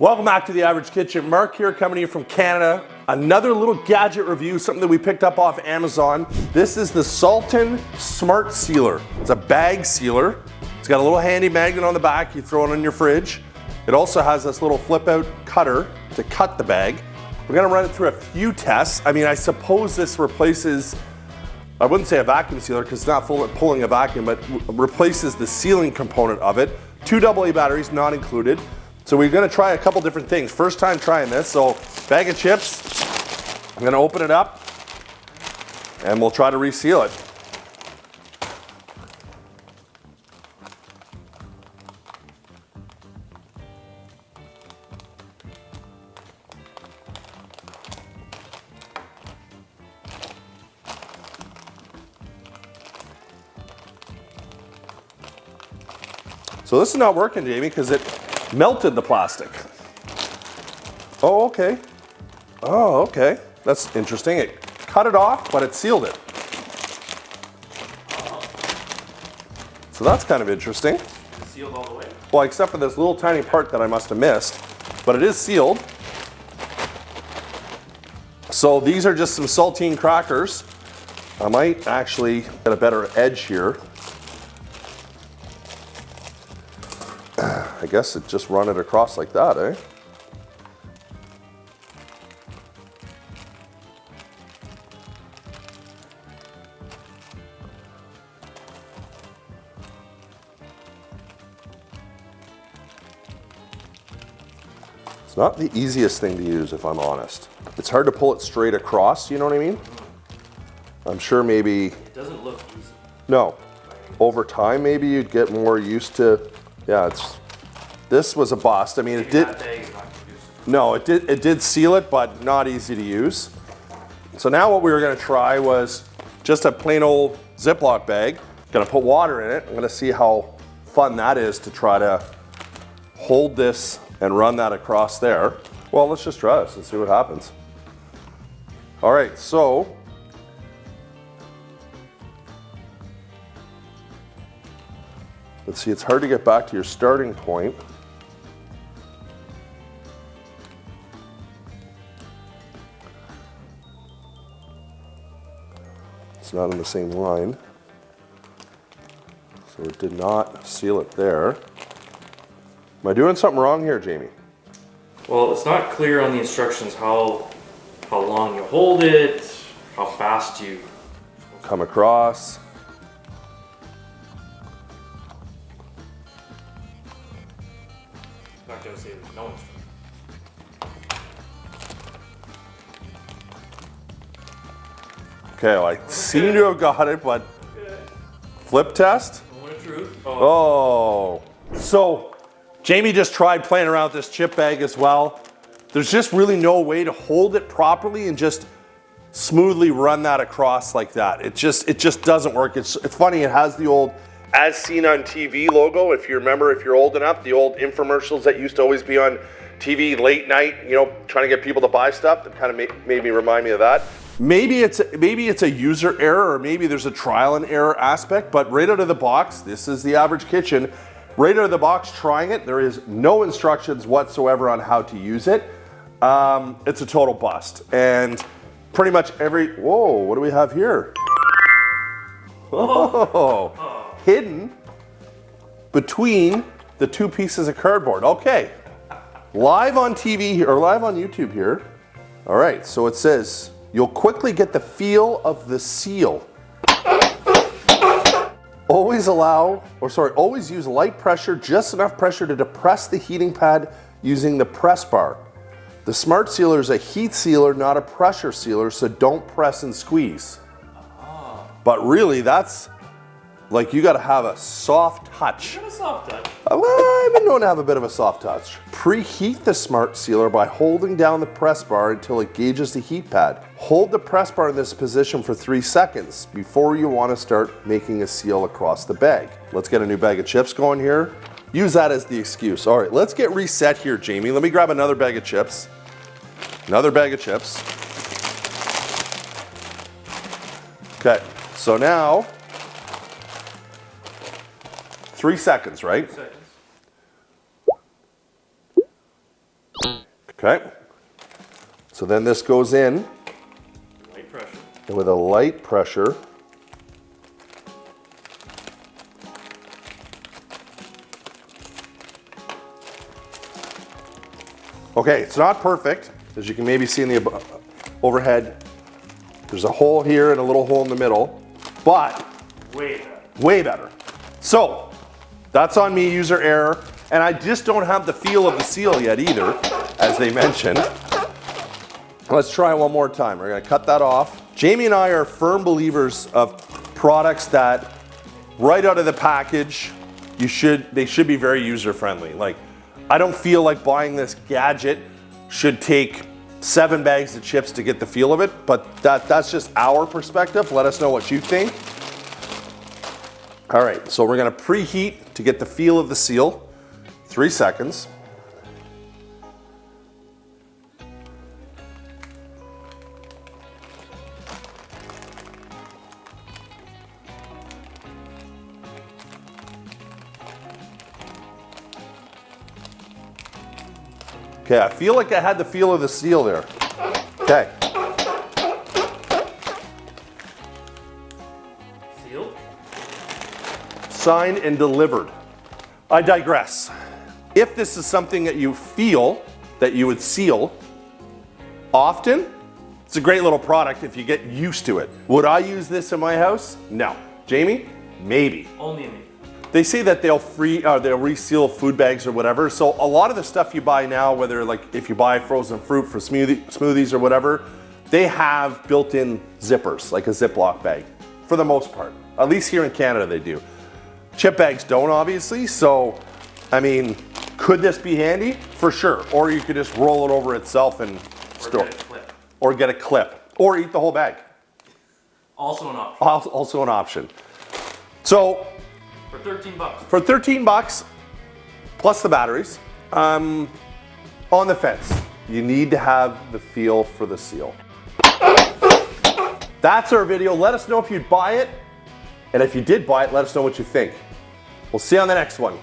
Welcome back to The Average Kitchen. Mark here, coming to you from Canada. Another little gadget review, something that we picked up off Amazon. This is the Salton SmartSealer. It's a bag sealer. It's got a little handy magnet on the back. You throw it in your fridge. It also has this little flip out cutter to cut the bag. We're gonna run it through a few tests. I mean, I suppose this replaces, I wouldn't say a vacuum sealer because it's not pulling a vacuum, but replaces the sealing component of it. 2 AA batteries, not included. So we're gonna try a couple different things. First time trying this, so bag of chips. I'm gonna open it up and we'll try to reseal it. So this is not working, Jamie, because it melted the plastic. Oh, okay. Oh, okay. That's interesting. It cut it off, but it sealed it. So that's kind of interesting. It's sealed all the way? Well, except for this little tiny part that I must have missed, but it is sealed. So these are just some saltine crackers. I might actually get a better edge here. I guess it just run it across like that, eh? It's not the easiest thing to use, if I'm honest. It's hard to pull it straight across, you know what I mean? I'm sure maybe... It doesn't look easy. No. Over time, maybe you'd get more used to... Yeah, it's... This was a bust. I mean, it did... No, it did seal it, but not easy to use. So now what we were gonna try was just a plain old Ziploc bag. Gonna put water in it. I'm gonna see how fun that is to try to hold this and run that across there. Well, let's just try this and see what happens. All right, so let's see, it's hard to get back to your starting point. It's not in the same line. So it did not seal it there. Am I doing something wrong here, Jamie? Well, it's not clear on the instructions how long you hold it, how fast you come across. I'm not going to say there's no instructions. Okay, well, I seem to have got it, but flip test. Moment of truth. Oh. So Jamie just tried playing around with this chip bag as well. There's just really no way to hold it properly and just smoothly run that across like that. It just doesn't work. It's funny, it has the old as seen on TV logo. If you remember, if you're old enough, the old infomercials that used to always be on TV late night, you know, trying to get people to buy stuff. That kind of made me remind me of that. Maybe it's a user error, or maybe there's a trial and error aspect, but right out of the box, this is The Average Kitchen. Right out of the box trying it, there is no instructions whatsoever on how to use it. It's a total bust. And pretty much whoa, what do we have here? Oh, hidden between the two pieces of cardboard. Okay, live on TV here, or live on YouTube here. All right, so it says, you'll quickly get the feel of the seal. Always use light pressure, just enough pressure to depress the heating pad using the press bar. The SmartSealer is a heat sealer, not a pressure sealer, so don't press and squeeze. But really, that's like, you gotta have a soft touch. You got a soft touch. I've been known to have a bit of a soft touch. Preheat the SmartSealer by holding down the press bar until it gauges the heat pad. Hold the press bar in this position for 3 seconds before you want to start making a seal across the bag. Let's get a new bag of chips going here. Use that as the excuse. All right, let's get reset here, Jamie. Let me grab another bag of chips. Another bag of chips. Okay, so now 3 seconds, right? 3 seconds. Okay. So then this goes in Light pressure. with a light pressure. Okay, it's not perfect, as you can maybe see in the overhead. There's a hole here and a little hole in the middle, but Way better. way better. So that's on me, user error, and I just don't have the feel of the seal yet either, as they mentioned. Let's try it one more time. We're gonna cut that off. Jamie and I are firm believers of products that right out of the package, they should be very user friendly. Like, I don't feel like buying this Gadget should take 7 bags of chips to get the feel of it, but that's just our perspective. Let us know what you think. All right, so we're gonna preheat to get the feel of the seal. 3 seconds. Okay, I feel like I had the feel of the seal there. Okay. Sealed. Signed and delivered. I digress. If this is something that you feel that you would seal often, it's a great little product if you get used to it. Would I use this in my house? No. Jamie? Maybe. Only me. They say that they'll reseal food bags or whatever. So a lot of the stuff you buy now, whether like if you buy frozen fruit for smoothies or whatever, they have built-in zippers, like a Ziploc bag, for the most part. At least here in Canada they do. Chip bags don't, obviously. So, I mean, could this be handy? For sure. Or you could just roll it over itself and store it. Or get a clip. Or eat the whole bag. Also an option. Also an option. So, For 13 bucks. for 13 bucks, plus the batteries, on the fence. You need to have the feel for the seal. That's our video. Let us know if you'd buy it. And if you did buy it, let us know what you think. We'll see you on the next one.